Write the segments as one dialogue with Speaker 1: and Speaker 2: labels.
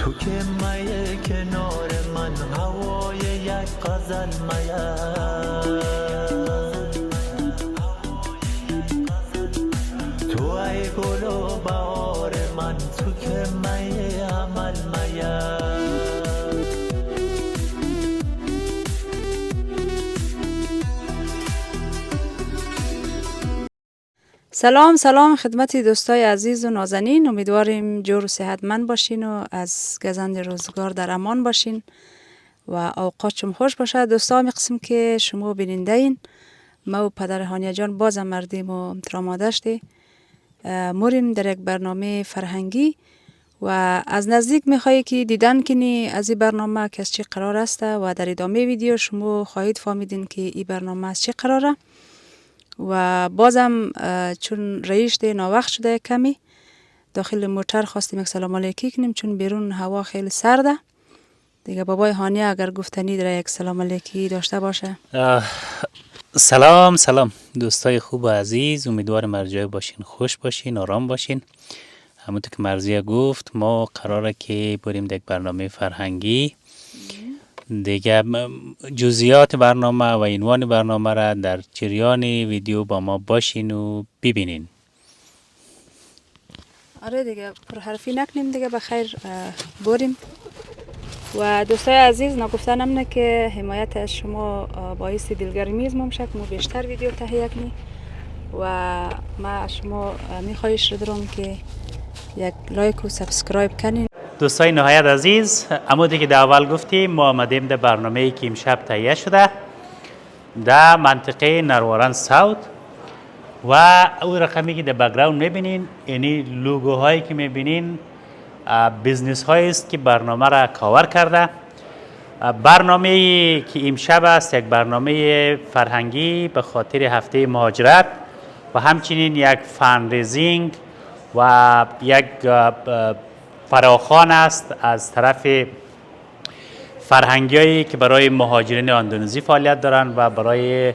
Speaker 1: تو که میه کنار من هوای یک غزل میه تو ای گل و بهار من تو که میه عمل میه
Speaker 2: سلام خدمت دوستای عزیز و نازنین. امیدواریم جور و صحتمند باشین و از گزند روزگار در امان باشین و اوقاتشون خوش باشه. دوستا می قسم که شما بیننده این ما و پدر هانیه جان بازم مردیم و ترامادشتی موریم در یک برنامه فرهنگی و از نزدیک میخوایی که دیدن کنی از این برنامه که از چی قرار است و در ادامه ویدیو شما خواهید فهمیدین که این برنامه از چی قراره. و بازم چون رئیس ده ناوقت شده کمی داخل موتر خواستیم یک سلام علیکی کنیم چون بیرون هوا خیلی سرده دیگه. بابای هانیه اگر گفتنی داره یک سلام علیکی داشته باشه.
Speaker 3: سلام دوستای خوب و عزیز، امیدوارم هر جای باشین خوش باشین آرام باشین. همونطور که مرزیه گفت ما قراره که بریم در یک برنامه فرهنگی دیگه. جزئیات برنامه و عنوان برنامه را در جریان ویدیو با ما باشین و ببینین.
Speaker 2: آره دیگه پرحرفی نکنیم دیگه، بخیر بریم. و دوستای عزیز نگفتن امنه که حمایت از شما باعث دلگرمی از ما میشه که ما بیشتر ویدیو تهیه کنیم و ما از شما میخواهیش دارم که یک لایک و سابسکرایب کنین.
Speaker 3: دوستای نهایت عزیز، همونطور که در اول گفتیم ما آمدیم در برنامه‌ای که امشب تهیه شده در منطقه نروارن ساوت و اون رقمی که در بک‌گراند میبینین یعنی لوگوهایی که میبینین بیزنس هایی است که برنامه را کاور کرده. برنامه‌ای که امشب است یک برنامه فرهنگی به خاطر هفته مهاجرت و همچنین یک فاندریزینگ و یک فراخوان است از طرف فرهنگیایی که برای مهاجرین اندونیزی فعالیت دارند و برای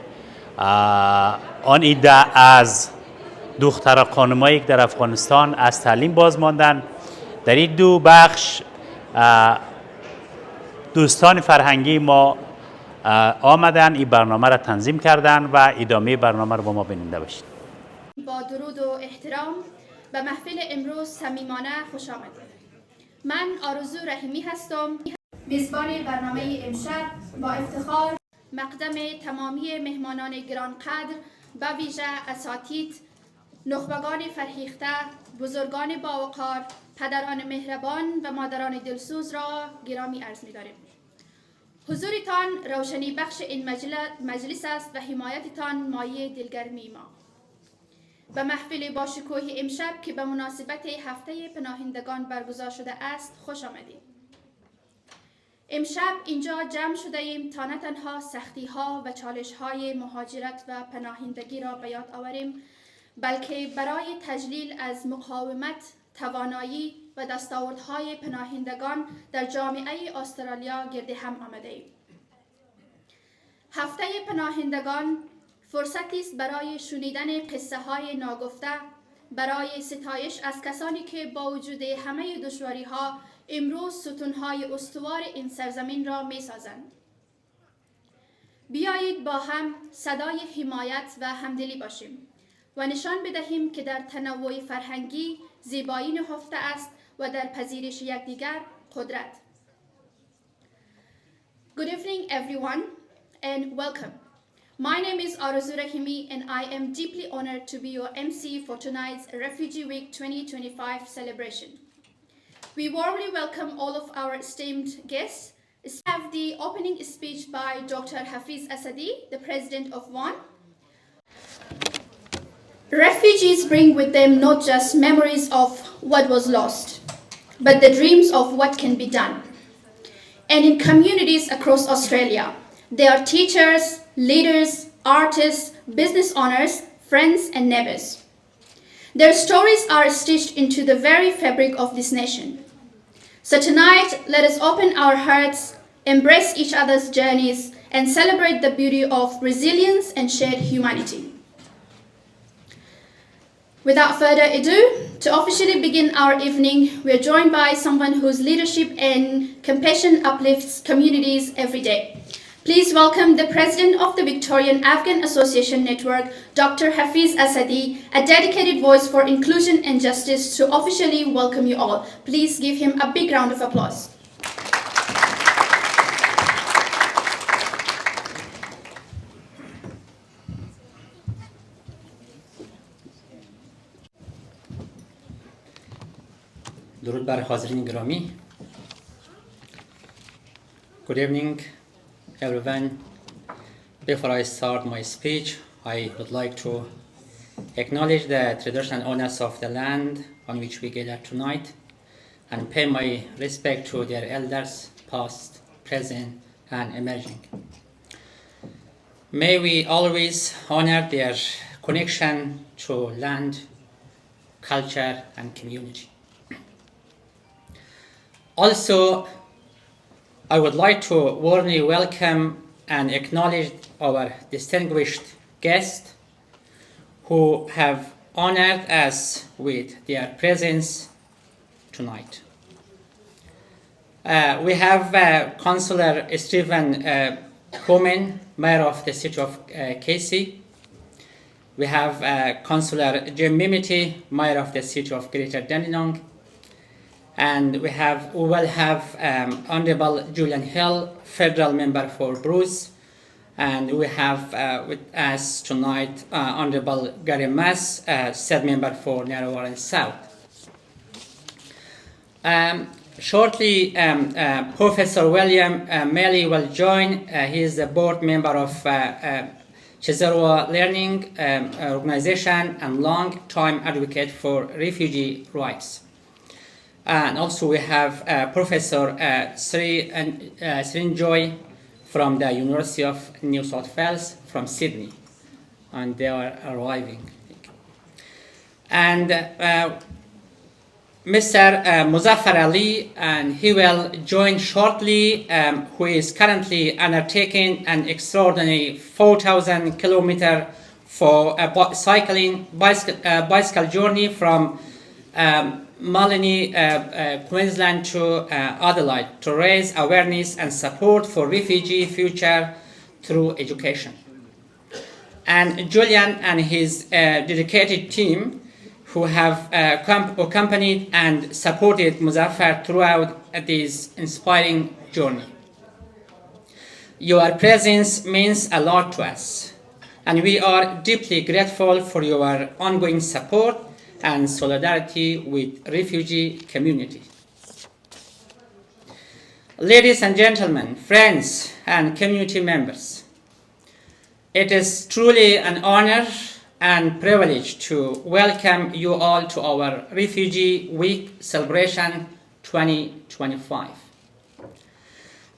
Speaker 3: آن ایده از دختر خانمایی که در افغانستان از تعلیم باز ماندن. در این دو بخش دوستان فرهنگی ما آمدن این برنامه را تنظیم کردن و ادامه برنامه را با ما بیننده باشید.
Speaker 4: با درود و احترام به محفل امروز صمیمانه خوش آمدید. من آرزو رحیمی هستم، میزبان برنامه امشب. با افتخار مقدم تمامی مهمانان گرانقدر به ویژه اساتید، نخبگان فرهیخته، بزرگان باوقار، پدران مهربان و مادران دلسوز را گرامی عرض می‌داریم. حضورتان روشنی بخش این مجلس است و حمایتتان مایه دلگرمی ما. به محفل با شکوه امشب که به مناسبت هفته پناهندگان برگزار شده است خوش آمدید. امشب اینجا جمع شده ایم تا نه تنها سختی ها و چالش های مهاجرت و پناهندگی را به یاد آوریم، بلکه برای تجلیل از مقاومت، توانایی و دستاوردهای پناهندگان در جامعه استرالیا گرد هم آمده ایم. هفته پناهندگان فرصتی است برای شنیدن قصه های ناگفته، برای ستایش از کسانی که با وجود همه دشواری ها امروز ستونهای استوار این سرزمین را می سازند. بیایید با هم صدای حمایت و همدلی باشیم و نشان بدهیم که در تنوع فرهنگی زیبایی نهفته است و در پذیرش یکدیگر قدرت. Good evening everyone and welcome. My name is Arzu Rahimi and I am deeply honored to be your MC for tonight's Refugee Week 2025 celebration. We warmly welcome all of our esteemed guests. We have the opening speech by Dr. Hafiz Asadi, the president of Vaan. Refugees bring with them not just memories of what was lost, but the dreams of what can be done. And in communities across Australia, they are teachers, leaders, artists, business owners, friends, and neighbors. Their stories are stitched into the very fabric of this nation. So tonight, let us open our hearts, embrace each other's journeys, and celebrate the beauty of resilience and shared humanity. Without further ado, to officially begin our evening, we are joined by someone whose leadership and compassion uplifts communities every day. Please welcome the President of the Victorian Afghan Association Network, Dr. Hafiz Asadi, a dedicated voice for inclusion and justice, to officially welcome you all. Please give him a big round of applause.
Speaker 5: درود بر حاضرین گرامی. Good evening, everyone. Before I start my speech, I would like to acknowledge the traditional owners of the land on which we gather tonight and pay my respect to their elders, past, present, and emerging. May we always honor their connection to land, culture, and community. Also, I would like to warmly welcome and acknowledge our distinguished guests who have honored us with their presence tonight. We have Councillor Stephen Komen, Mayor of the City of Casey. We have Councillor Jim Mimity, Mayor of the City of Greater Dandenong. And we will have Honorable Julian Hill, Federal Member for Bruce. And we have with us tonight Honorable Gary Mass, State Member for Narrow Warren South. Shortly, Professor William Melly will join. He is the board member of Chizerwa Learning Organization and long-time advocate for refugee rights. And also we have Professor Srinjoy from the University of New South Wales from Sydney, and they are arriving. And Mr. Muzaffar Ali, and he will join shortly, who is currently undertaking an extraordinary 4,000 kilometer for a bicycle journey from Malini, Queensland to Adelaide to raise awareness and support for refugee future through education. And Julian and his dedicated team who have accompanied and supported Muzaffar throughout this inspiring journey. Your presence means a lot to us, and we are deeply grateful for your ongoing support and solidarity with refugee community. Ladies and gentlemen, friends and community members, it is truly an honor and privilege to welcome you all to our Refugee Week celebration 2025.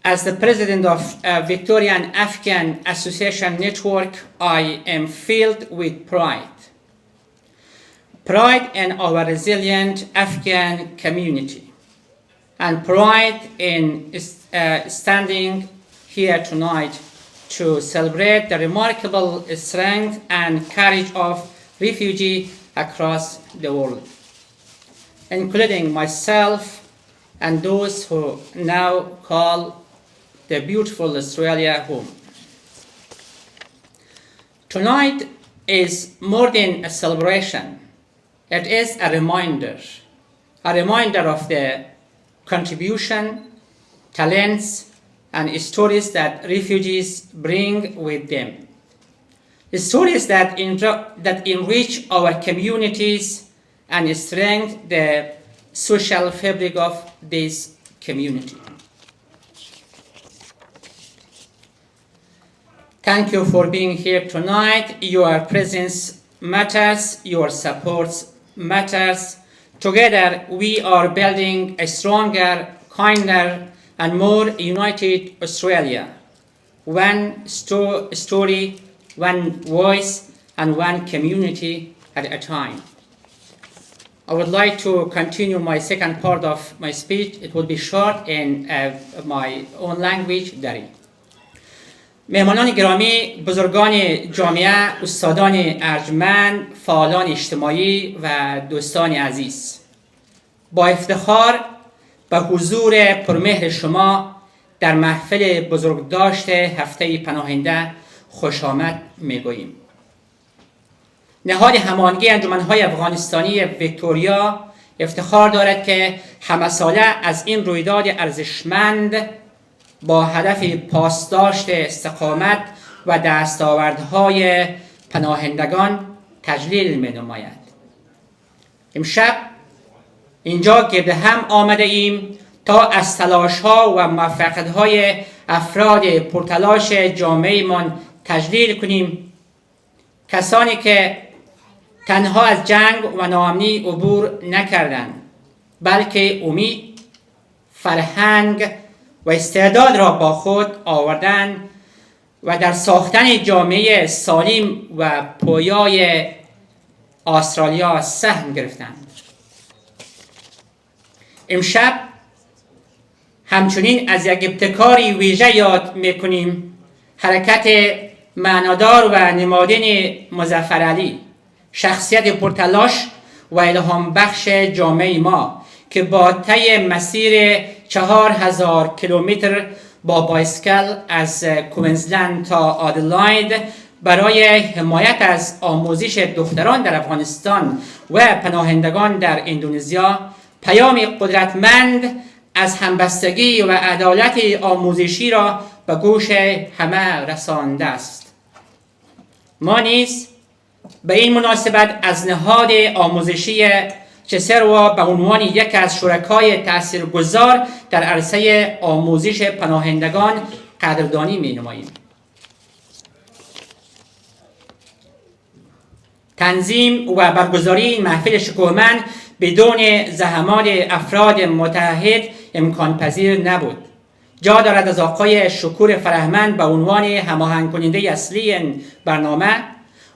Speaker 5: As the president of Victorian Afghan Association Network, I am filled with pride in our resilient Afghan community, and pride in standing here tonight to celebrate the remarkable strength and courage of refugees across the world, including myself and those who now call the beautiful Australia home. Tonight is more than a celebration. It is a reminder of the contribution, talents, and stories that refugees bring with them. The stories that enrich our communities and strengthen the social fabric of this community. Thank you for being here tonight. Your presence matters, your support matters. Together, we are building a stronger, kinder, and more united Australia. One story, one voice, and one community at a time. I would like to continue my second part of my speech. It will be short in my own language, Dari. مهمانان گرامی، بزرگان جامعه، استادان انجمن، فعالان اجتماعی و دوستان عزیز، با افتخار به حضور پرمهر شما در محفل بزرگداشت هفته پناهنده خوش آمد میگوییم. نهاد هماهنگی انجمن‌های افغانستانی ویکتوریا افتخار دارد که همه ساله از این رویداد ارزشمند با هدف پاسداشت استقامت و دستاوردهای پناهندگان تجلیل می نماید. امشب اینجا گرد هم آمده ایم تا از تلاش‌ها و موفقیت‌های افراد پرتلاش جامعه‌مان تجلیل کنیم، کسانی که تنها از جنگ و ناامنی عبور نکردند، بلکه امید، فرهنگ و استعداد را با خود آوردند و در ساختن جامعه سالم و پویای استرالیا سهم گرفتند. امشب همچنین از یک ابتکاری ویژه یاد میکنیم، حرکت معنادار و نمادین مظفرعلی، شخصیت پرتلاش و الهام بخش جامعه ما که با طی مسیر 4000 کیلومتر با بایسکل از کوینزلند تا آدلاید برای حمایت از آموزش دختران در افغانستان و پناهندگان در اندونیزی پیام قدرتمند از همبستگی و عدالت آموزشی را به گوش همه رسانده است. ما نیز به این مناسبت از نهاد آموزشی چسروا به عنوان یک از شرکای تاثیرگذار در عرصه آموزش پناهندگان قدردانی می‌نماییم. تنظیم و برگزاری این محفل شکوهمند بدون زحمات افراد متحد امکان پذیر نبود. جا دارد از آقای شکور فرهمند به عنوان هماهنگ کننده اصلی این برنامه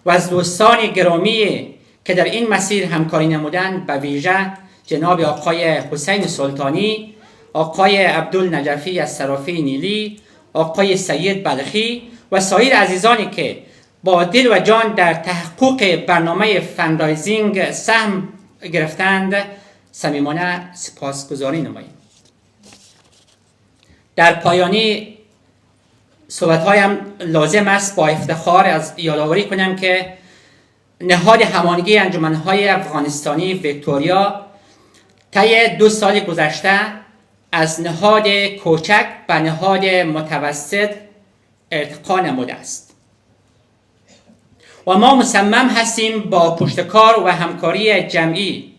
Speaker 5: و از دوستان گرامی که در این مسیر همکاری نمودند، به ویژه جناب آقای حسین سلطانی، آقای عبدالنجفی از صرافی نیلی، آقای سید بلخی و سایر عزیزانی که با دل و جان در تحقق برنامه فندرایزینگ سهم گرفتند، صمیمانه سپاسگزاری نماییم. در پایانی صحبت‌هایم لازم است با افتخار از یادآوری کنم که نهاد هماهنگی انجمن‌های افغانستانی ویکتوریا طی 2 سال گذشته از نهاد کوچک به نهاد متوسط ارتقا نموده است و ما مصمم هستیم با پشتکار و همکاری جمعی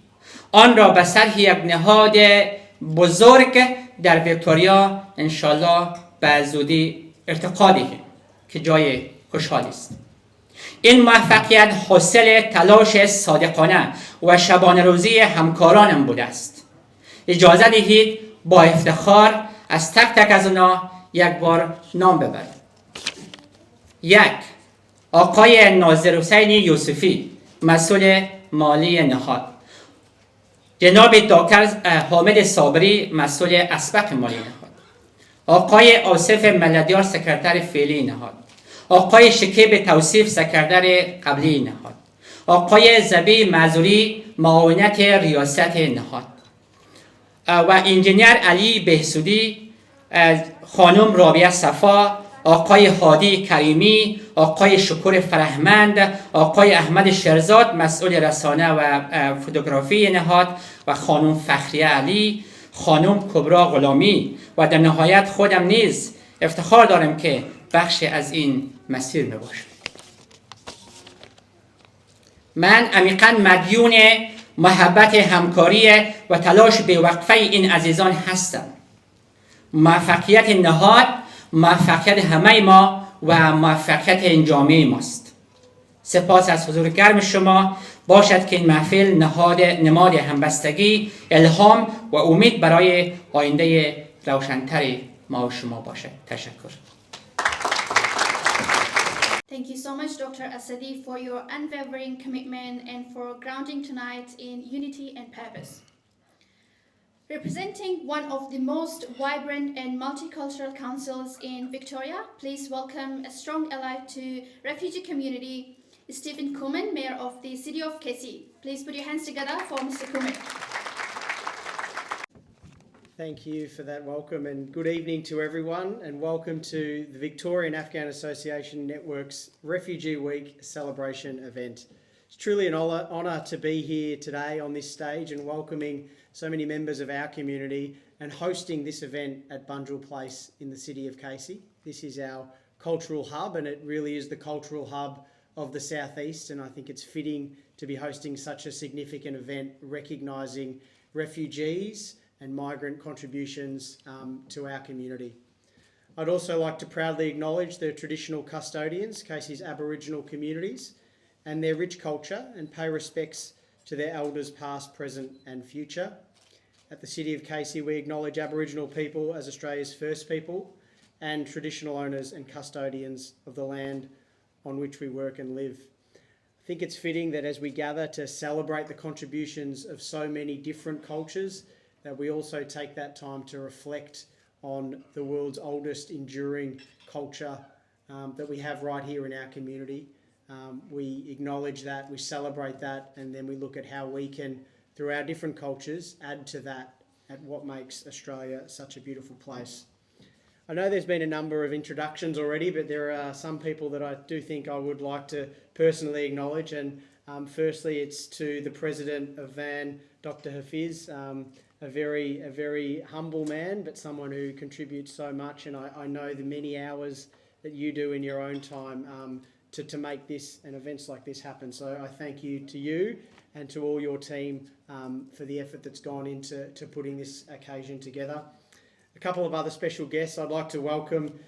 Speaker 5: آن را به سطح یک نهاد بزرگ در ویکتوریا انشالله به زودی ارتقا دهیم که جای خوشحالی است. این موفقیت حاصل تلاش صادقانه و شبانه روزی همکارانم بوده است. اجازه دهید با افتخار از تک تک از اونا یک بار نام ببرم. 1. آقای ناظر حسین یوسفی، مسئول مالی نهاد. جناب دکتر حامد صابری، مسئول اسبق مالی نهاد. آقای آصف ملدیار، سکرتر فعلی نهاد. آقای شکیب توصیف، سکرتر قبلی نهاد. آقای زبی معذوری، معاونت ریاست نهاد و انجینیر علی بهسودی، خانم رابعه صفا، آقای هادی کریمی، آقای شکور فرهمند، آقای احمد شرزاد، مسئول رسانه و فوتوگرافی نهاد و خانم فخریه علی، خانم کبرا غلامی و در نهایت خودم نیز افتخار دارم که بخش از این مسیر می باشم. من عمیقاً مدیون محبت، همکاری و تلاش بی‌وقفه این عزیزان هستم. موفقیت نهاد موفقیت همه ما و موفقیت این جامعه ماست. سپاس از حضور گرم شما. باشد که این محفل نماد همبستگی، الهام و امید برای آینده روشن‌تر ما و شما باشد. تشکر.
Speaker 4: Thank you so much, Dr. Asadi, for your unwavering commitment and for grounding tonight in unity and purpose. Representing one of the most vibrant and multicultural councils in Victoria, please welcome a strong ally to refugee community, Stephen Kuman, Mayor of the City of Casey. Please put your hands together for Mr. Kuman.
Speaker 6: Thank you for that welcome, and good evening to everyone, and welcome to the Victorian Afghan Association Network's Refugee Week celebration event. It's truly an honour to be here today on this stage and welcoming so many members of our community and hosting this event at Bunjil Place in the city of Casey. This is our cultural hub, and it really is the cultural hub of the southeast, and I think it's fitting to be hosting such a significant event recognising refugees and migrant contributions to our community. I'd also like to proudly acknowledge the traditional custodians, Casey's Aboriginal communities, and their rich culture, and pay respects to their elders past, present and future. At the City of Casey, we acknowledge Aboriginal people as Australia's first people and traditional owners and custodians of the land on which we work and live. I think it's fitting that as we gather to celebrate the contributions of so many different cultures, that we also take that time to reflect on the world's oldest enduring culture that we have right here in our community. We acknowledge that, we celebrate that, and then we look at how we can, through our different cultures, add to that at what makes Australia such a beautiful place. I know there's been a number of introductions already, but there are some people that I do think I would like to personally acknowledge, and firstly it's to the President of Vaan, Dr. Hafiz, a very humble man, but someone who contributes so much, and I know the many hours that you do in your own time to make this and events like this happen. So I thank you to you and to all your team for the effort that's gone into putting this occasion together. A couple of other special guests. I'd like to welcome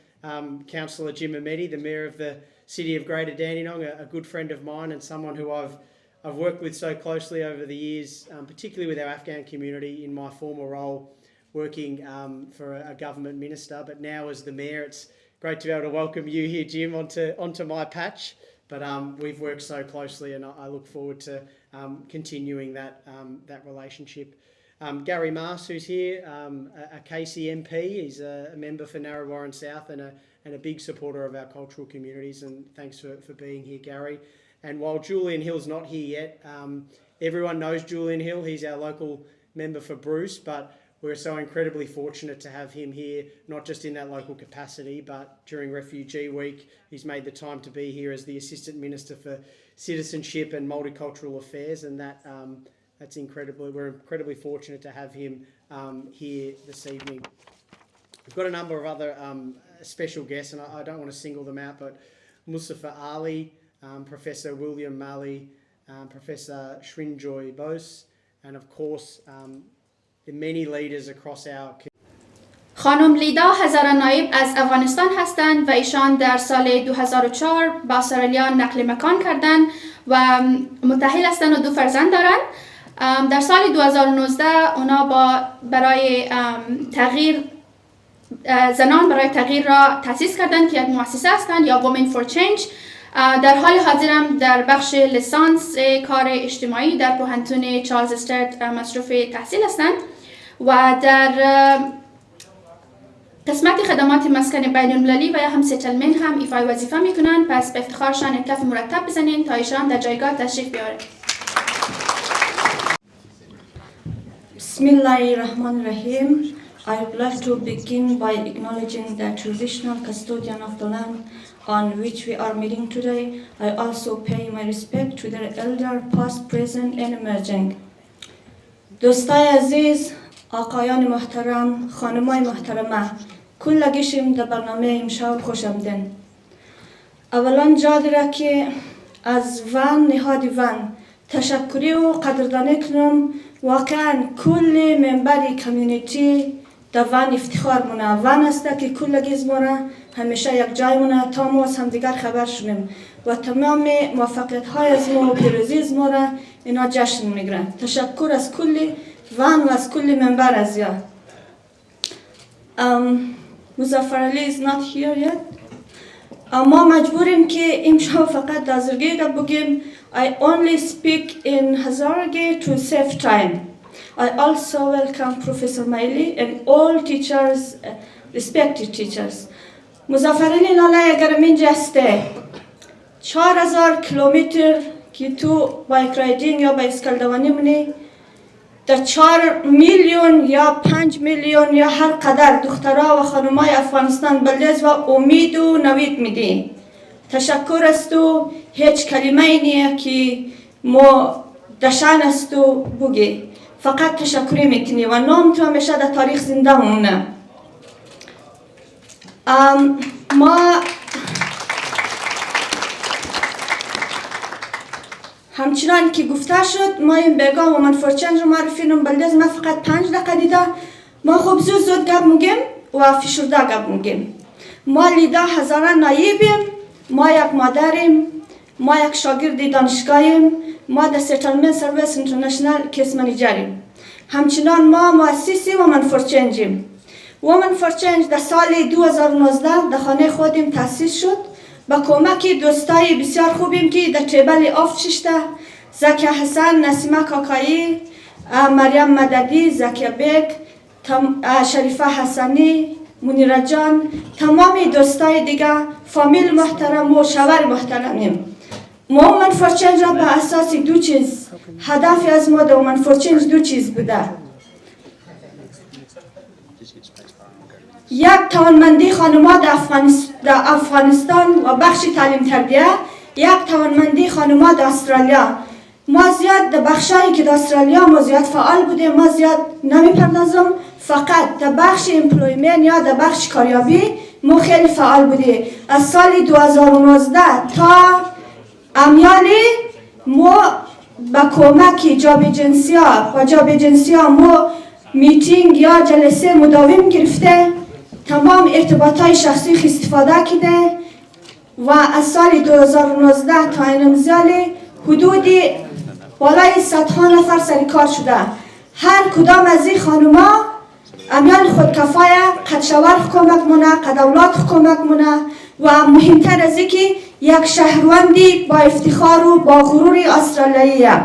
Speaker 6: Councillor Jim Ahmedi, the Mayor of the City of Greater Dandenong, a good friend of mine and someone who I've worked with so closely over the years, particularly with our Afghan community in my former role working for a government minister, but now as the Mayor, it's great to be able to welcome you here, Jim, onto my patch. But we've worked so closely, and I look forward to continuing that relationship. Gary Mars, who's here, a Casey MP. He's a member for Narrabri South and a big supporter of our cultural communities, and thanks for being here, Gary. And while Julian Hill's not here yet, everyone knows Julian Hill. He's our local member for Bruce, but we're so incredibly fortunate to have him here, not just in that local capacity, but during Refugee Week, he's made the time to be here as the Assistant Minister for Citizenship and Multicultural Affairs, and that's incredible. We're incredibly fortunate to have him here this evening. We've got a number of other special guests, and I don't want to single them out, but Mustafa Ali, Professor William Malley, Professor Shrinjoy Bose, and of course the many leaders across our
Speaker 4: خانم لیدا هزاران نایب از افغانستان هستند و ایشان در سال 2004 با استرالیا نقل مکان کردند و متأهل هستند و 2 فرزند دارند. در سال 2019 اونا برای تغییر زنان برای تغییر را تأسیس کردند که یک مؤسسه هستند یا Women for Change. در حال حاضر هم در بخش لیسانس کار اجتماعی در پوهنتون چارلز استرت مصروف تحصیل هستند و در قسمت خدمات مسکن بین المللی و یا هم ستلمنت هم ایفای وظیفه میکنن. پس به افتخارشان یک کف مرتب بزنین تا ایشان در جایگاه تشریف بیاره.
Speaker 7: Bismillahirrahmanirrahim. I would like to begin by acknowledging the traditional custodian of the land on which we are meeting today. I also pay my respect to their elder, past, present and emerging. دوستای عزیز، آقایان محترم، خانمای محترمه، کلگیشیم در برنامه امشب خوش آمدین. اولا جا داره که از وان نهاد وان تشکری و قدردانی کنم. واقعا کل ممبری کمیونیتی در وان افتخار مونه. وان است که کلگیز مونه همیشه یک جای مونه تا ما از همدیگر خبر شدیم و تمام موفقیت های از ما و پیروزی از ما را اینا جشن میگیرن. تشکر از کل وان و از کل ممبر از یا. مظفر علی is not here yet. ما مجبوریم که امشب فقط دازرگی را بگیم. I only speak in Hazaragi to save time. I also welcome Professor Maili and all teachers, respected teachers. مسافرین نالای گرمین جسته 4000 کیلومتر که تو بایک رایدینگ یا بایسکل دوانی منی در 4 میلیون یا 5 میلیون یا هر قدر دخترها و خانمای افغانستان بلدز و امید و نوید میدی. تشکر است و هیچ کلمه نیه که ما دشان است و بگی. فقط تشکری میتونی و نام تو همیشه در تاریخ زنده مونه. ما همچنان که گفته شد ما این بیگام و من فرچنج رو معرفینم بلدز ما فقط 5 دقیقه دیده ما خوب زود گپ میگیم و فشرده گپ میگیم. ما لیده هزاران نایبیم، ما یک مادریم، ما یک شاگرد دانشگاهیم، ما در سیتلمنت سرویس اینترنشنال کیس منیجریم. همچنان ما مؤسسی و من فرچنجیم. وومن فور چنج در سال 2019 در خانه خودم تأسیس شد با کمک دوستای بسیار خوبیم که در تیبل آفت ششته زکیه حسن، نسیمه کاکایی، مریم مددی، زکیه بیگ، شریفه حسنی، منیره جان، تمام دوستای دیگه فامیل محترم و شوهر محترمیم. ما وومن فور چنج را به اساس دو چیز هدفی از ما در وومن فور چنج دو چیز بوده. یک توانمندی خانم‌ها در افغانستان و بخش تعلیم تربیه، یک توانمندی خانم‌ها در استرالیا. ما زیاد در بخشایی که در استرالیا ما زیاد فعال بودیم ما زیاد نمی‌پردازم، فقط در بخش امپلویمنت یا در بخش کاریابی ما خیلی فعال بودیم. از سال 2019 تا امیالی ما با کمک جاب جنسیا ما میتینگ یا جلسه مداوم گرفته، تمام ارتباطات شخصی استفاده کرده و از سال 2019 تا این امضای حدود بالای 100 نفر سر کار شده. هر کدام از این خانوما امیال خودکفای قد شوهر کمک مونه، قد اولاد کمک مونه و مهمتر از این که یک شهروندی با افتخار و با غرور استرالیاییه.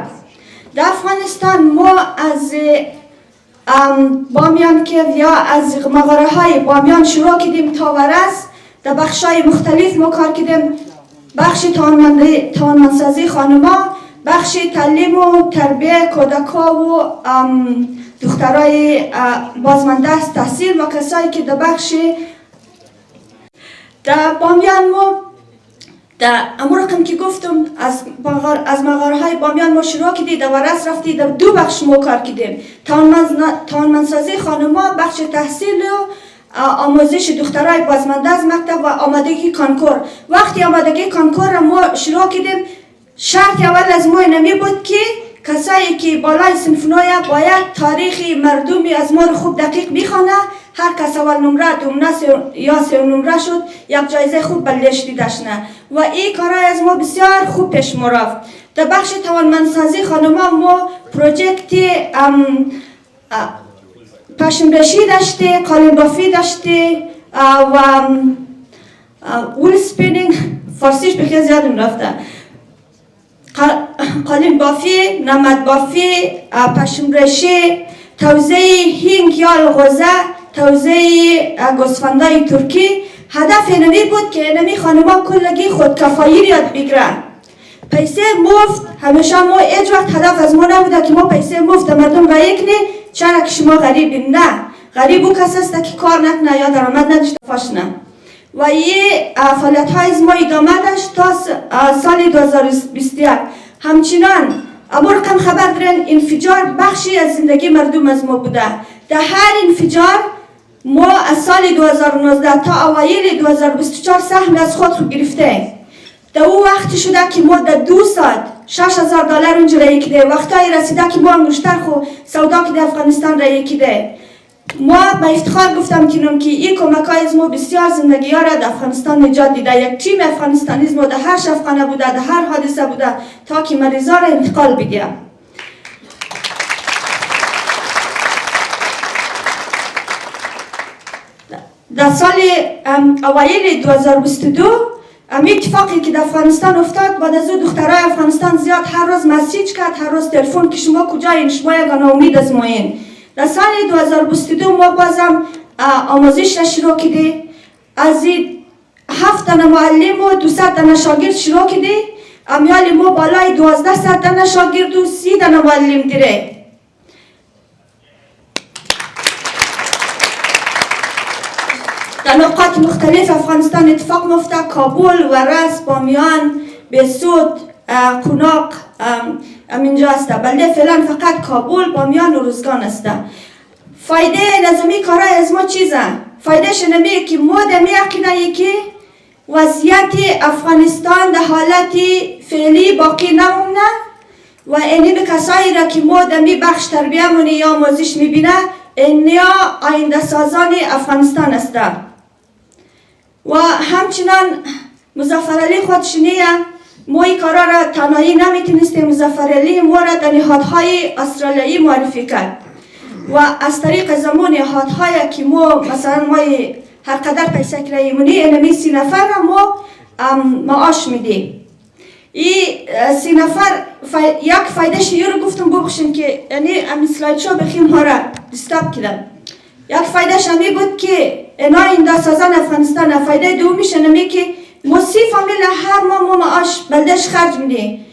Speaker 7: در افغانستان ما از بامیان که یا از مغاره های بامیان شروع کردیم تا ورس در بخش های مختلف ما کار کردیم. بخش توانمندسازی خانما، بخش تعلیم و تربیه کودکا و دخترای بازمانده از تحصیل و کسایی که در بخش در بامیان ما در امور رقم که گفتم از مغاره های بامیان ما شروع کردیم در ورس رفتی در دو بخش ما کار کردیم. توانمندسازی خانما، بخش تحصیل و آموزش دخترای بازمانده از مکتب و آمادگی کانکور. وقتی آمادگی کانکور را ما شروع کردیم شرط اول از ما نمی بود که کسایی که بالای صنف نوی باید تاریخ مردمی از ما رو خوب دقیق بخونه. هر کس اول نمره، دومنه یا سوم نمره شد یک جایزه خوب بلدش دیدشنه و این کارای از ما بسیار خوب پیش رفت. در بخش توانمندسازی خانما ما پروژکت پشمرشی داشته، قالین بافی داشته و وول سپینینگ فارسیش بخیر زیادم رفته، قالین بافی، نمد بافی، پشمرشی، توزیع هینگ یا الغوزه، توزیع گوسفندای ترکی. هدف اینمی بود که اینمی خانما کلگی خودکفایی یاد بگیرن. پیسه مفت همیشه ما هیچ وقت هدف از ما نبوده که ما پیسه مفت مردم رای کنیم چرا که شما غریبین. نه، غریب او کس است که کار نکنه یا درآمد نداشته باشه. و یه فعالیت های از ما ادامه داشت تا سال 2021. همچنان اما رقم خبر دارین انفجار بخشی از زندگی مردم از ما بوده. در هر انفجار ما از سال 2019 تا اوایل 2024 سهم از خود گرفته. در او وقت شده که ما در 2 ساعت $6,000 اونجا رایی کده. وقتایی رسیده که ما انگشتر خو سودا کده افغانستان رایی کده. ما با افتخار گفتم که این کمک های از ما بسیار زندگی ها را در افغانستان نجات دیده. یک تیم افغانستانی ما در هر شفخانه بوده، در هر حادثه بوده تا که مریضا را انتقال بده. در سال اوایل 2022 امی اتفاقی که در افغانستان افتاد، بعد از او دخترای افغانستان زیاد هر روز مسیج کرد، هر روز تلفن که شما کجایین، شما یگانه امید از مایین. در سال 2022 ما بازم آموزش شروع کردیم. از 7 دانه معلم و 200 دانه شاگرد شروع کردیم. امیال ما بالای 1200 دانه شاگرد و 30 دانه معلم دیره. در نقاط مختلف افغانستان اتفاق مفته، کابل، ورس، بامیان، بسود، قوناق اینجا است. بلده فعلا فقط کابل، بامیان و روزگان است. فایده نظامی کارای از ما چیزه؟ فایدهش نمیه که ما دمی عقیده که وضعیت افغانستان در حالت فعلی باقی نمونه و اینی به کسایی را که ما دمی بخش تربیه مونی یا آموزش میبینه، اینیا آینده سازان افغانستان است. و همچنان مظفر علی خودشینیه، ما این کارا را تنهایی نمیتونستیم. مظفر علی ما را در نهادهای استرالیایی معرفی کرد و از طریق زمان نهادهایی که ما مثلا ما هر قدر پیسه کرایمونی اینمی 30 نفر را ما معاش میدیم. این 30 نفر یک فایدهش یه رو گفتم ببخشین که یعنی امی سلاید شو بخیم ها را دیستاب کردم. یک فایدهش همی بود که اینا این دا سازان افغانستان. فایده دومیش همی که ما 30 فامیل هر ما معاش بلدش خرج میدیم.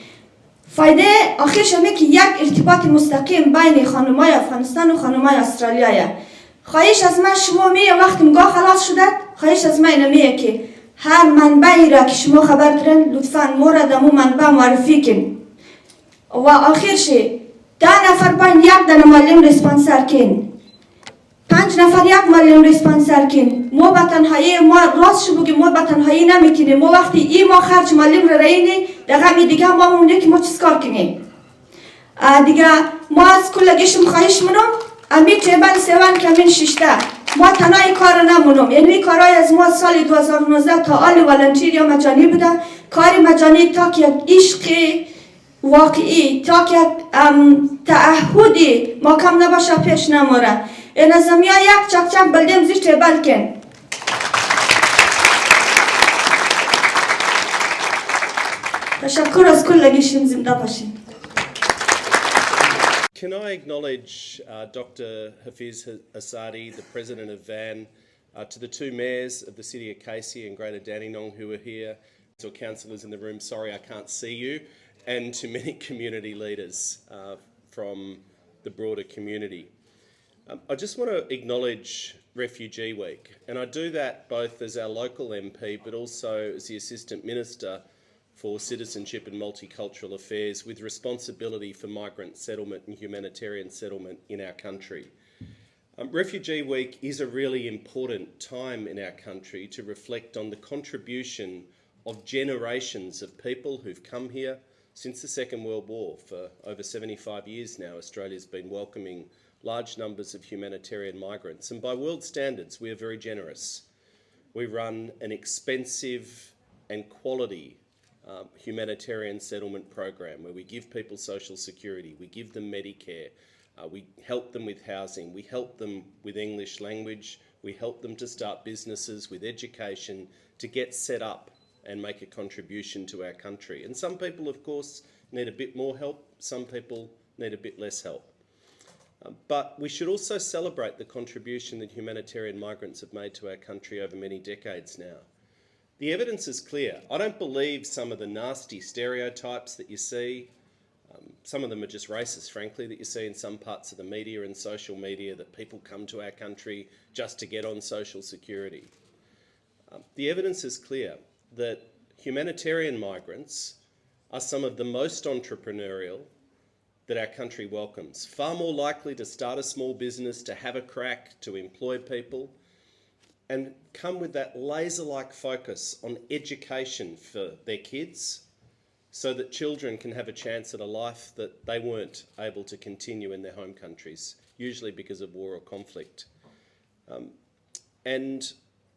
Speaker 7: فایده آخرش همی که یک ارتباط مستقیم بین خانمای افغانستان و خانمای استرالیایه. خواهش از من شما وقتی مگاه خلاص شده، خواهش از من اینمیه که هر منبعی را که شما خبر دارین لطفاً ما را دمو منبع معرفی کن و آخرش 10 نفر باید یک دانه معلم ریسپانسر کن، 5 نفر یک معلم ریسپانسر کن. ما به تنهایی ما راست شو بگیم ما به تنهایی نمیکنیم. ما وقتی این ما خرج معلم را رینی دقیقه دیگه ما مونده که ما چیز کار کنیم دیگه. ما از کلگیشم خواهش منم امی تیبن 7 کمین 6 ما تنهایی کار نمونم. یعنی کارهای از ما سال 2019 تا آل والنتیر یا مجانی بوده. کار مجانی تا که یک عشق واقعی، تا که یک تعهدی ما کم نباشه پیش نموره. این از امیا یک چک چک بلدیم زیر تیبل کن. تشکر از کلگیشم زنده باشین.
Speaker 8: Can I acknowledge Dr. Hafiz Asadi, the President of Vaan, to the 2 mayors of the City of Casey and Greater Dandenong who are here, to councillors in the room, sorry I can't see you, and to many community leaders from the broader community. I just want to acknowledge Refugee Week, and I do that both as our local MP but also as the Assistant Minister for Citizenship and Multicultural Affairs with responsibility for migrant settlement and humanitarian settlement in our country. Refugee Week is a really important time in our country to reflect on the contribution of generations of people who've come here since the Second World War. For over 75 years now, Australia's been welcoming large numbers of humanitarian migrants, and by world standards, we are very generous. We run an expensive and quality humanitarian settlement program where we give people social security, we give them Medicare, we help them with housing, we help them with English language, we help them to start businesses, with education, to get set up and make a contribution to our country. And some people, of course, need a bit more help, some people need a bit less help. But we should also celebrate the contribution that humanitarian migrants have made to our country over many decades now. The evidence is clear. I don't believe some of the nasty stereotypes that you see. Some of them are just racist, frankly, that you see in some parts of the media and social media, that people come to our country just to get on social security. The evidence is clear that humanitarian migrants are some of the most entrepreneurial that our country welcomes, far more likely to start a small business, to have a crack, to employ people, and come with that laser-like focus on education for their kids so that children can have a chance at a life that they weren't able to continue in their home countries, usually because of war or conflict. And,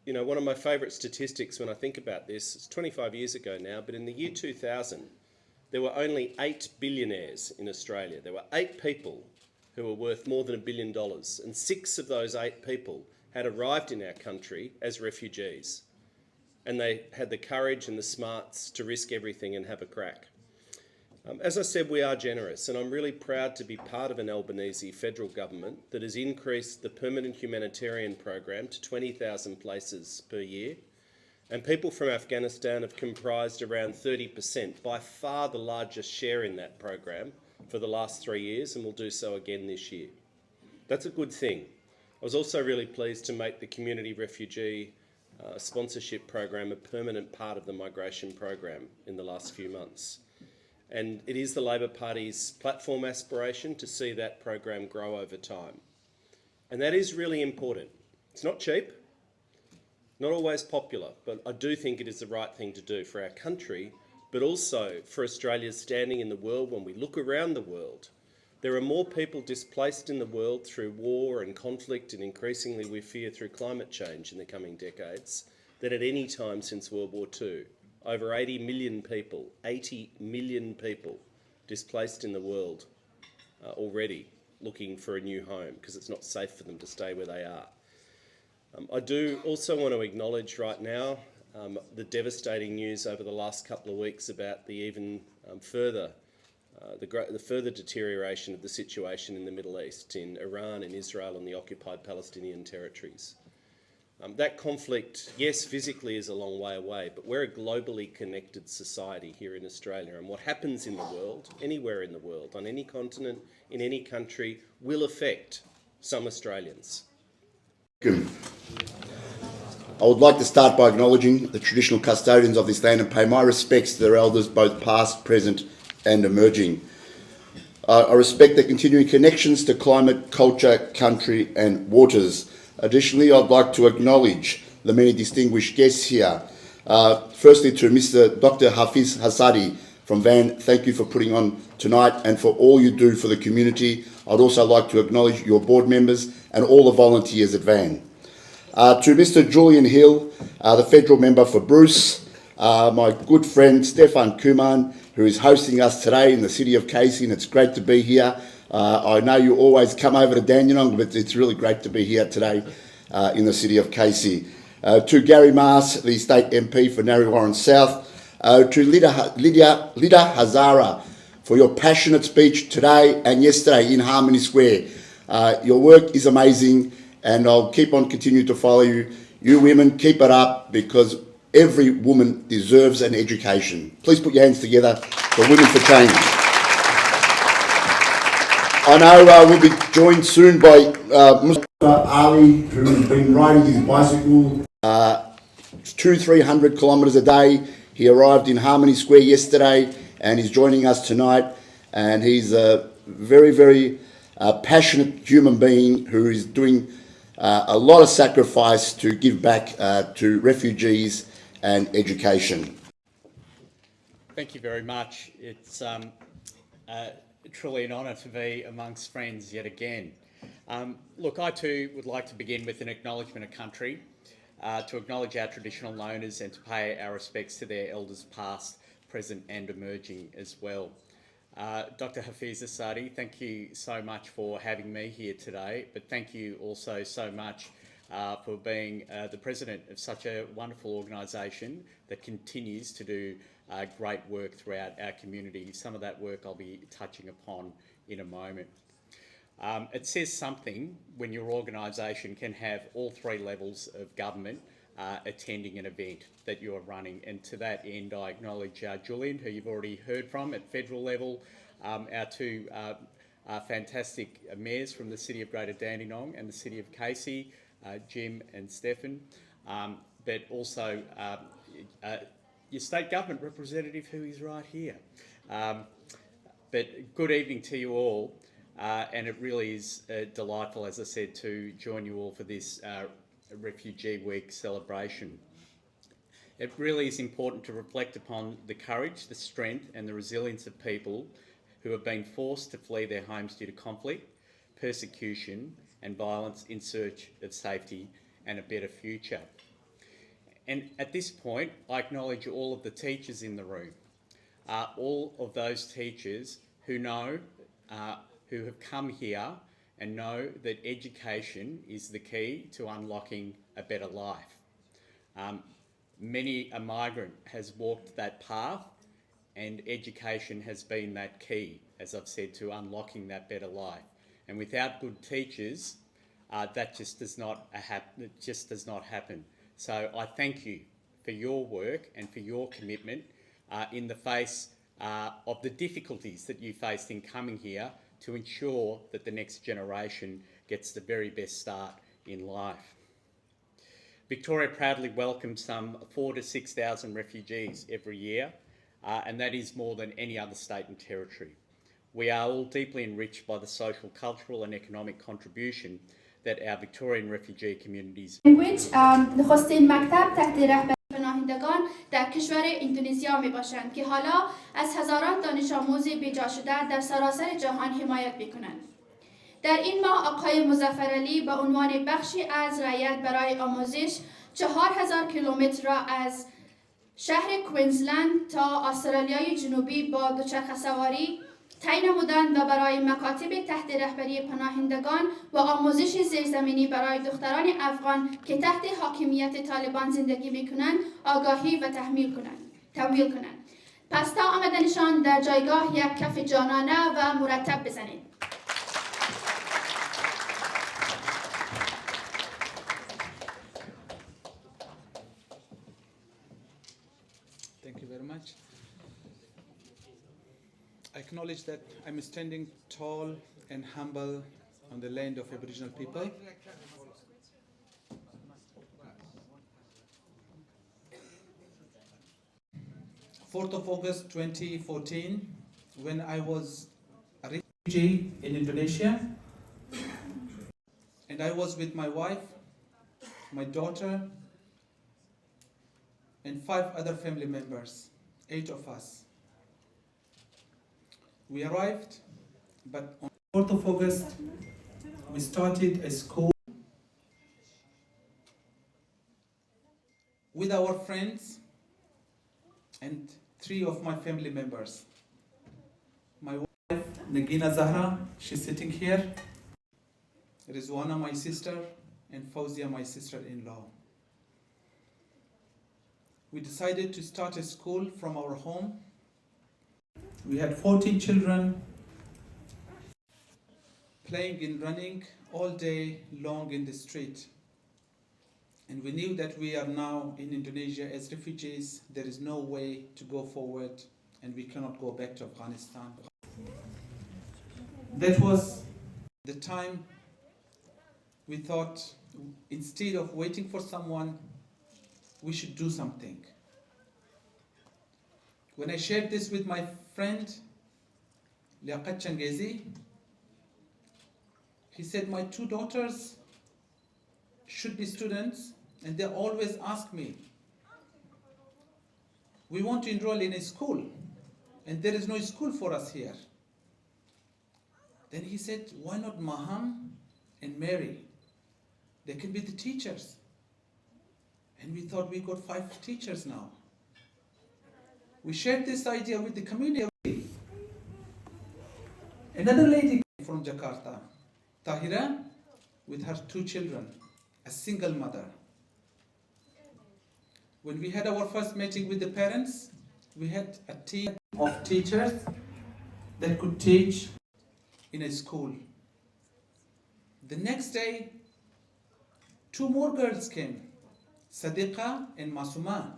Speaker 8: you know, one of my favourite statistics when I think about this, it's 25 years ago now, but in the year 2000, there were only 8 billionaires in Australia. There were 8 people who were worth more than $1 billion, and 6 of those 8 people had arrived in our country as refugees. and they had the courage and the smarts to risk everything and have a crack. As I said, we are generous, and I'm really proud to be part of an Albanese federal government that has increased the permanent humanitarian program to 20,000 places per year, and people from Afghanistan have comprised around 30%, by far the largest share in that program for the last 3 years, and will do so again this year. That's a good thing. I was also really pleased to make the community refugee sponsorship program a permanent part of the migration program in the last few months. And it is the Labor Party's platform aspiration to see that program grow over time. And that is really important. It's not cheap, not always popular, but I do think it is the right thing to do for our country, but also for Australia's standing in the world. When we look around the world, there are more people displaced in the world through war and conflict, and increasingly we fear through climate change in the coming decades, than at any time since World War II. Over 80 million people displaced in the world already, looking for a new home because it's not safe for them to stay where they are. I do also want to acknowledge right now the devastating news over the last couple of weeks about the even further deterioration of the situation in the Middle East, in Iran, in Israel and the occupied Palestinian territories. That conflict, yes, physically is a long way away, but we're a globally connected society here in Australia, and what happens in the world, anywhere in the world, on any continent, in any country, will affect some Australians.
Speaker 9: I would like to start by acknowledging the traditional custodians of this land and pay my respects to their elders, both past, present and emerging. I respect their continuing connections to climate, culture, country and waters. Additionally, I'd like to acknowledge the many distinguished guests here. Firstly, to Mr. Dr. Hafiz Hassadi from Vaan, thank you for putting on tonight and for all you do for the community. I'd also like to acknowledge your board members and all the volunteers at Vaan. To Mr. Julian Hill, the federal member for Bruce, my good friend Stefan Kuman, who is hosting us today in the city of Casey, and it's great to be here. I know you always come over to Dandenong, but it's really great to be here today in the city of Casey. To Gary Maas, the state MP for Narre Warren South. To Lydia Hazara for your passionate speech today and yesterday in Harmony Square. Your work is amazing, and I'll keep on continuing to follow you. You women, keep it up, because every woman deserves an education. Please put your hands together for Women for Change. I know we'll be joined soon by Mr. Ali, who's been riding his bicycle 200-300 kilometres a day. He arrived in Harmony Square yesterday and he's joining us tonight. And he's a very, very passionate human being who is doing a lot of sacrifice to give back to refugees and education.
Speaker 10: Thank you very much. It's truly an honour to be amongst friends yet again. Look, I too would like to begin with an acknowledgement of country, to acknowledge our traditional owners and to pay our respects to their elders past, present and emerging as well. Dr. Hafiz Hassadi, thank you so much for having me here today, but thank you also so much for being the president of such a wonderful organisation that continues to do great work throughout our community. Some of that work I'll be touching upon in a moment. It says something when your organisation can have all three levels of government attending an event that you're running, and to that end I acknowledge Julian, who you've already heard from at federal level, our two fantastic mayors from the City of Greater Dandenong and the City of Casey, Jim and Stefan, but also your state government representative, who is right here. But good evening to you all, and it really is delightful, as I said, to join you all for this Refugee Week celebration. It really is important to reflect upon the courage, the strength and the resilience of people who have been forced to flee their homes due to conflict, persecution and violence in search of safety and a better future. And at this point, I acknowledge all of the teachers in the room, all of those teachers who know, who have come here and know that education is the key to unlocking a better life. many a migrant has walked that path, and education has been that key, as I've said, to unlocking that better life. And without good teachers, that just does not happen. So I thank you for your work and for your commitment in the face of the difficulties that you faced in coming here to ensure that the next generation gets the very best start in life. Victoria proudly welcomes some 4,000 to 6,000 refugees every year, and that is more than any other state and territory. We are all deeply enriched by the social, cultural and economic contribution that our Victorian refugee communities.
Speaker 4: نخستین مکتب تحت رهبری پناهندگان در کشور اندونزیا می باشند که حالا از هزاران دانش آموز بیجا شده در سراسر جهان حمایت می کنند. در این ماه آقای مظفرعلی به عنوان بخشی از رعایت برای آموزش 4,000 کیلومتر را از شهر کوینزلند تا استرالیای جنوبی با دوچرخه سواری طی نمودند و برای مکاتب تحت رهبری پناهندگان و آموزش زیرزمینی برای دختران افغان که تحت حاکمیت طالبان زندگی می‌کنند آگاهی و تمویل کنند. پس تا آمدنشان در جایگاه یک کف جانانه و مرتب بزنید.
Speaker 11: Thank you very much. I acknowledge that I'm standing tall and humble on the land of Aboriginal people. August 2014, when I was a refugee in Indonesia, and I was with my wife, my daughter, and 5 other family members, 8 of us. We arrived, but on 4th of August, we started a school with our friends and 3 of my family members. My wife, Nagina Zahra, she's sitting here. Rizwana, my sister, and Fauzia, my sister-in-law. We decided to start a school from our home. We had 14 children playing and running all day long in the street. And we knew that we are now in Indonesia as refugees. There is no way to go forward, and we cannot go back to Afghanistan. That was the time we thought, instead of waiting for someone, we should do something. When I shared this with my friend, Liaqat Changezi, he said, my 2 daughters should be students, and they always ask me, we want to enroll in a school, and there is no school for us here. Then he said, why not Maham and Mary? They can be the teachers. And we thought we got 5 teachers now. We shared this idea with the community. Another lady from Jakarta, Tahira, with her 2 children, a single mother. When we had our first meeting with the parents, we had a team of teachers that could teach in a school. The next day, 2 more girls came, Sadiqa and Masuma.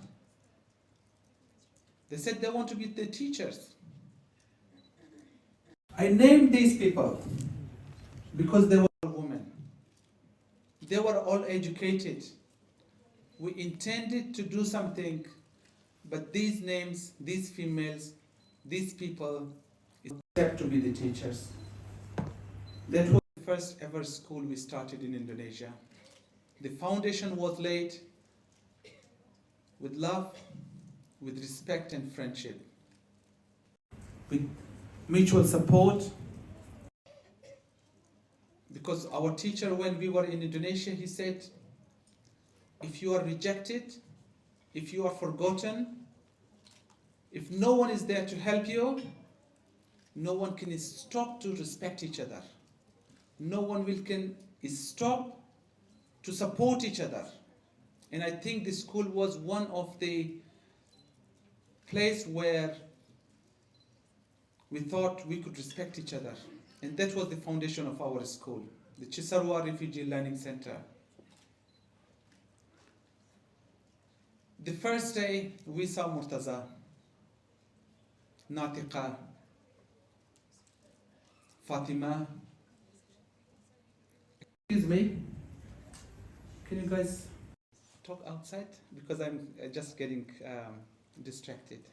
Speaker 11: They said they want to be the teachers. I named these people because they were all women. They were all educated. We intended to do something, but these names, these females, these people, accept to be the teachers. That was the first ever school we started in Indonesia. The foundation was laid with love, with respect and friendship, with mutual support. Because our teacher, when we were in Indonesia, he said, if you are rejected, if you are forgotten, if no one is there to help you, no one can stop to respect each other. No one can stop to support each other. And I think the school was one of the place where we thought we could respect each other. And that was the foundation of our school, the Chisarwa Refugee Learning Center. The first day we saw Murtaza, Natiqa, Fatima. Excuse me, can you guys talk outside? Because I'm just getting distracted.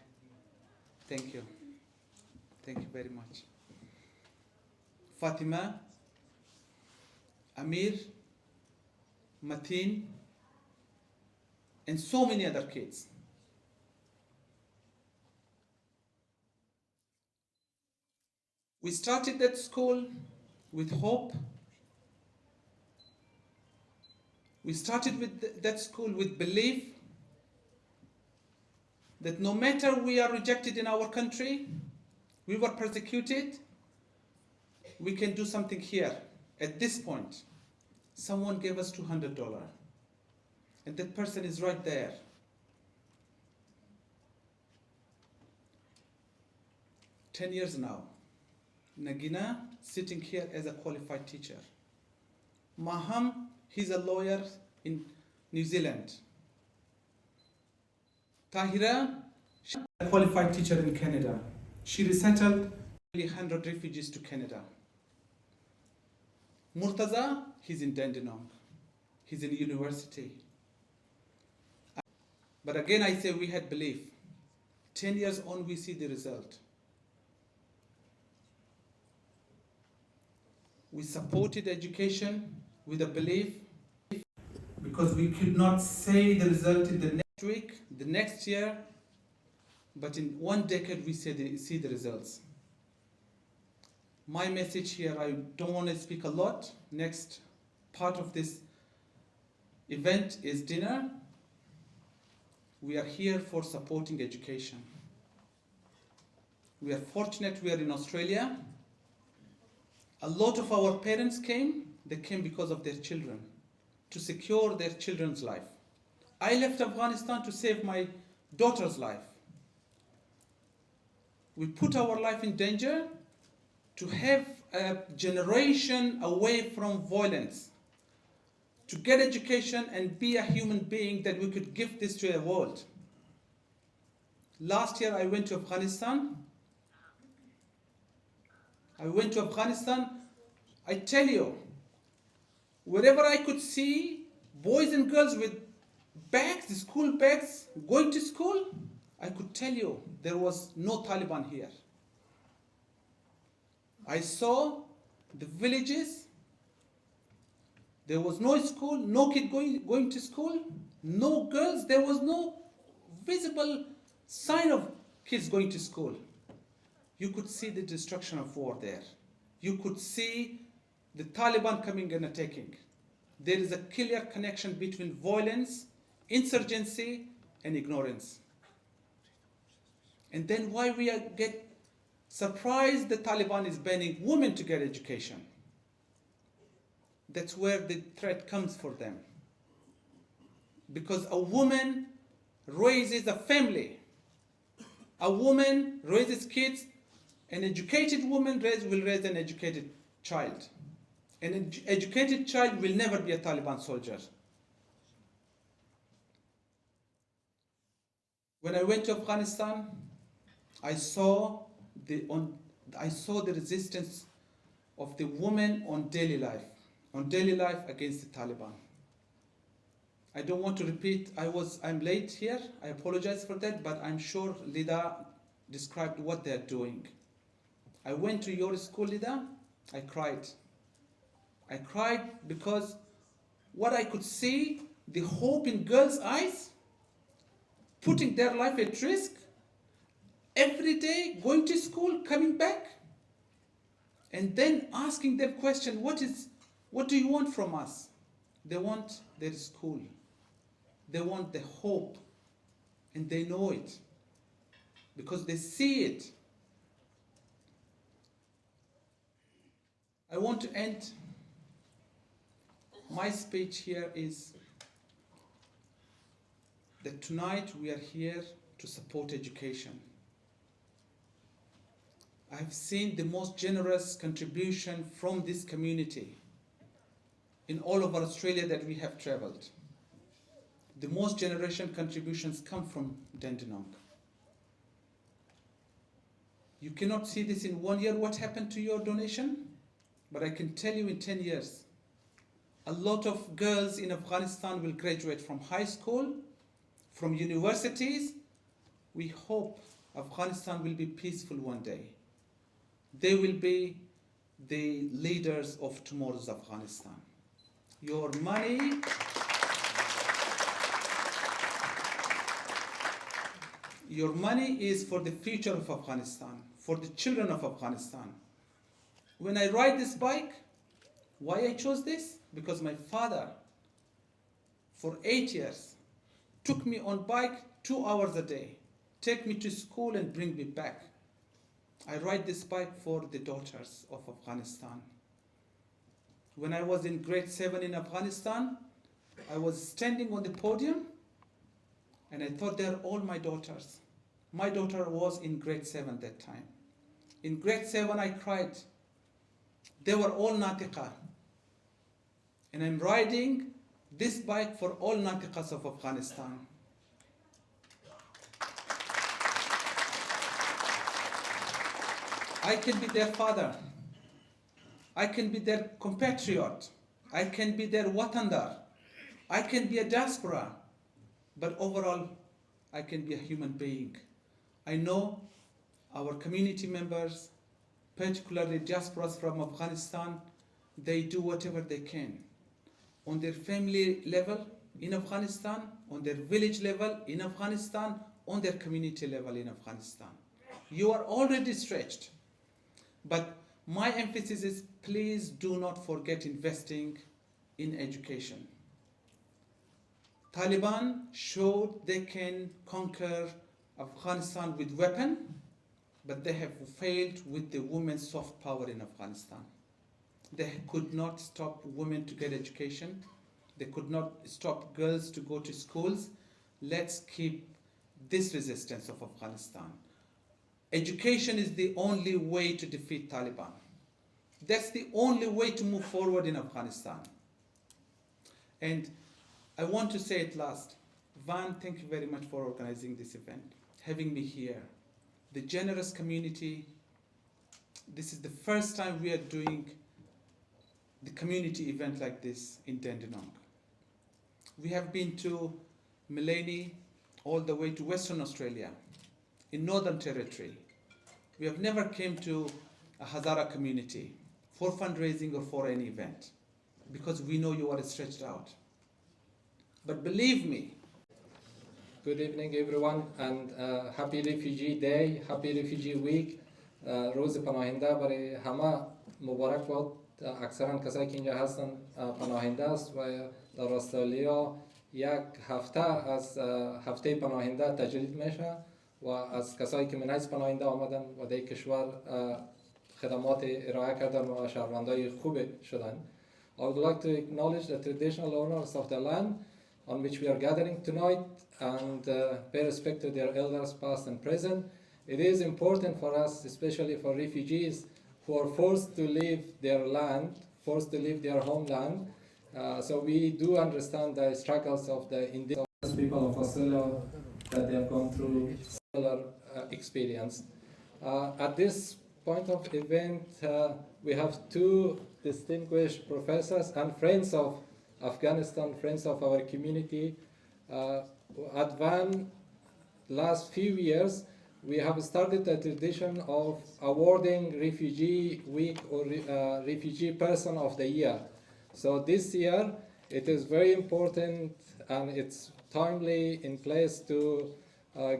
Speaker 11: Thank you. Thank you very much. Fatima, Amir, Mateen, and so many other kids. We started that school with hope. We started with that school with belief that no matter we are rejected in our country, we were persecuted, we can do something here. At this point, someone gave us $200, and that person is right there. "10 years now, Nagina sitting here as a qualified teacher. Maham, he's a lawyer in New Zealand. Tahira, she's a qualified teacher in Canada. She resettled 100 refugees to Canada. Murtaza, he's in Dandenong. He's in university. But again, I say we had belief. 10 years on, we see the result. We supported education with a belief because we could not say the result in the next week, the next year, but in one decade we see the results. My message here, I don't want to speak a lot. Next part of this event is dinner. We are here for supporting education. We are fortunate we are in Australia. A lot of our parents came, they came because of their children, to secure their children's life. I left Afghanistan to save my daughter's life. We put our life in danger to have a generation away from violence, to get education and be a human being that we could give this to the world. Last year I went to Afghanistan. I tell you, wherever I could see boys and girls with bags, school bags, going to school, I could tell you there was no Taliban here. I saw the villages, there was no school, no kid going to school, no girls, there was no visible sign of kids going to school. You could see the destruction of war there. You could see the Taliban coming and attacking. There is a clear connection between violence, insurgency, and ignorance. And then why we get surprised the Taliban is banning women to get education? That's where the threat comes for them. Because a woman raises a family. A woman raises kids. An educated woman will raise an educated child. An educated child will never be a Taliban soldier. When I went to Afghanistan, I saw the resistance of the women on daily life against the Taliban. I don't want to repeat, I'm late here, I apologize for that, but I'm sure Lida described what they're doing. I went to your school, Lida, I cried. I cried because what I could see, the hope in girls' eyes, putting their life at risk, every day going to school, coming back, and then asking them question, what do you want from us? They want their school. They want the hope, and they know it because they see it. I want to end my speech here is that tonight we are here to support education. I've seen the most generous contribution from this community in all over Australia that we have traveled. The most generation contributions come from Dandenong. You cannot see this in 1 year what happened to your donation, but I can tell you in 10 years, a lot of girls in Afghanistan will graduate from high school, from universities. We hope Afghanistan will be peaceful one day. They will be the leaders of tomorrow's Afghanistan. Your money is for the future of Afghanistan, for the children of Afghanistan. When I ride this bike, why I chose this? Because my father, for 8 years, took me on bike 2 hours a day, take me to school and bring me back. I ride this bike for the daughters of Afghanistan. When I was in grade 7 in Afghanistan, I was standing on the podium and I thought they're all my daughters. My daughter was in grade 7 that time. In grade 7 I cried. They were all Natiqa. And I'm riding this bike for all Natiqas of Afghanistan. I can be their father. I can be their compatriot. I can be their watandar. I can be a diaspora. But overall, I can be a human being. I know our community members, particularly diasporas from Afghanistan, they do whatever they can. On their family level in Afghanistan, on their village level in Afghanistan, on their community level in Afghanistan. You are already stretched. But my emphasis is please do not forget investing in education. Taliban showed they can conquer Afghanistan with weapons, but they have failed with the women's soft power in Afghanistan. They could not stop women to get education. They could not stop girls to go to schools. Let's keep this resistance of Afghanistan. Education is the only way to defeat Taliban. That's the only way to move forward in Afghanistan. And I want to say it last. Vaan, thank you very much for organizing this event, having me here. The generous community, this is the first time we are doing the community event like this in Dandenong. We have been to Maleny, all the way to Western Australia, in Northern Territory. We have never came to a Hazara community for fundraising or for any event, because we know you are stretched out. But believe me.
Speaker 12: Good evening everyone, and happy Refugee Day, happy Refugee Week. روز پناهنده برای همه مبارک باد. اکثرا کسایی که اینجا هستن پناهنده است و در استرالیا یک هفته از هفته پناهنده تجدید میشه و از کسایی که من از پناهنده آمدن و در کشور خدمات ارائه کردن و شهروندای خوب شدن. I would like to acknowledge the traditional owners of the land on which we are gathering tonight and pay respect to their elders past and present. It is important for us, especially for refugees who are forced to leave their land, forced to leave their homeland. So we do understand the struggles of the indigenous people of Australia that they have gone through similar experience. At this point of event, we have two distinguished professors and friends of Afghanistan, friends of our community. At Vaan, last few years, we have started a tradition of awarding Refugee Week or Refugee Person of the Year. So this year, it is very important and it's timely in place to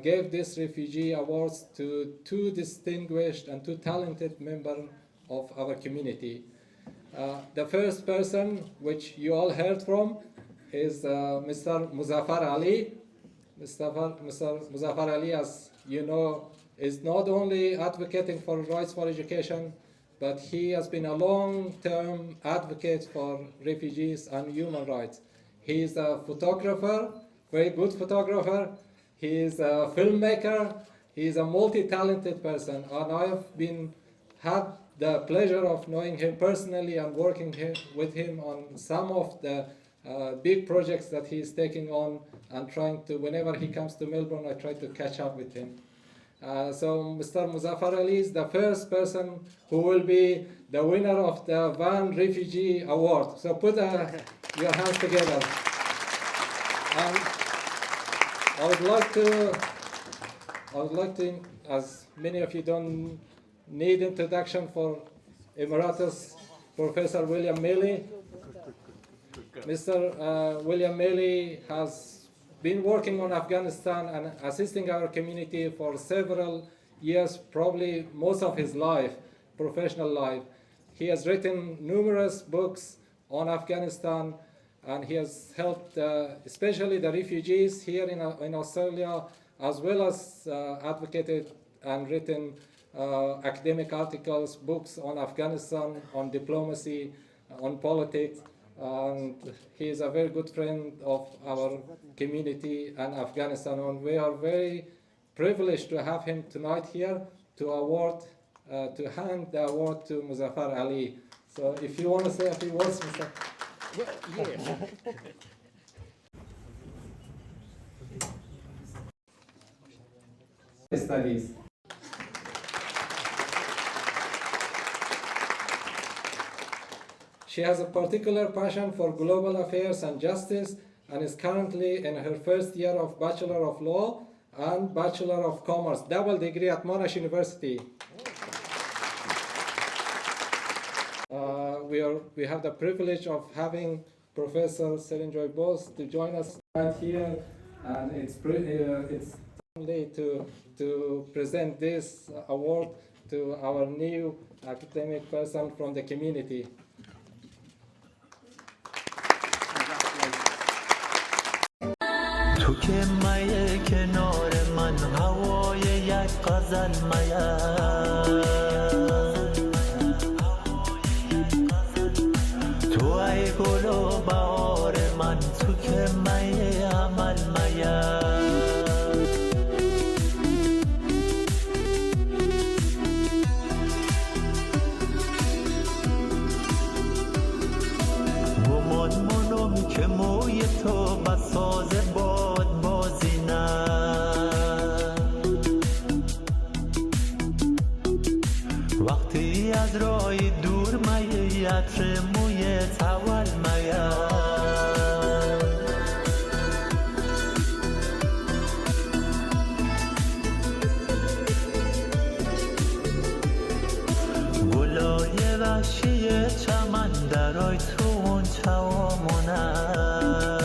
Speaker 12: give this refugee awards to two distinguished and two talented members of our community. The first person, which you all heard from, is Mr. Muzaffar Ali. Mr. Muzaffar Ali, as you know, is not only advocating for rights for education, but he has been a long-term advocate for refugees and human rights. He is a photographer very good photographer. He is a filmmaker. He is a multi-talented person, and I have had the pleasure of knowing him personally and working with him on some of the big projects that he is taking on, and trying to, whenever he comes to Melbourne, I try to catch up with him. So Mr. Muzaffar Ali is the first person who will be the winner of the Vaan Refugee Award. So put your hands together. I would like to, as many of you don't need introduction for Emeritus Professor William Maley. Mr. William Maley has been working on Afghanistan and assisting our community for several years, probably most of his life, professional life. He has written numerous books on Afghanistan, and he has helped especially the refugees here in Australia, as well as advocated and written academic articles, books on Afghanistan, on diplomacy, on politics. And he is a very good friend of our community and Afghanistan, and we are very privileged to have him tonight here to hand the award to Muzaffar Ali. So if you want to say a few words, Mr. Studies. She has a particular passion for global affairs and justice, and is currently in her first year of Bachelor of Law and Bachelor of Commerce, double degree at Monash University. We have the privilege of having Professor Selin Joy Bose to join us right here, and it's only to present this award to our new academic person from the community.
Speaker 1: تو که مایه کنار من هوای یک غزل میم تو ای گل و بهار من تو که مایه عمل میم گمان منم که موی تو بساز باد بازی نه وقتی از راه دور میه عطر موی تول میه گلای وحشی چمن درای تو اون چوامونه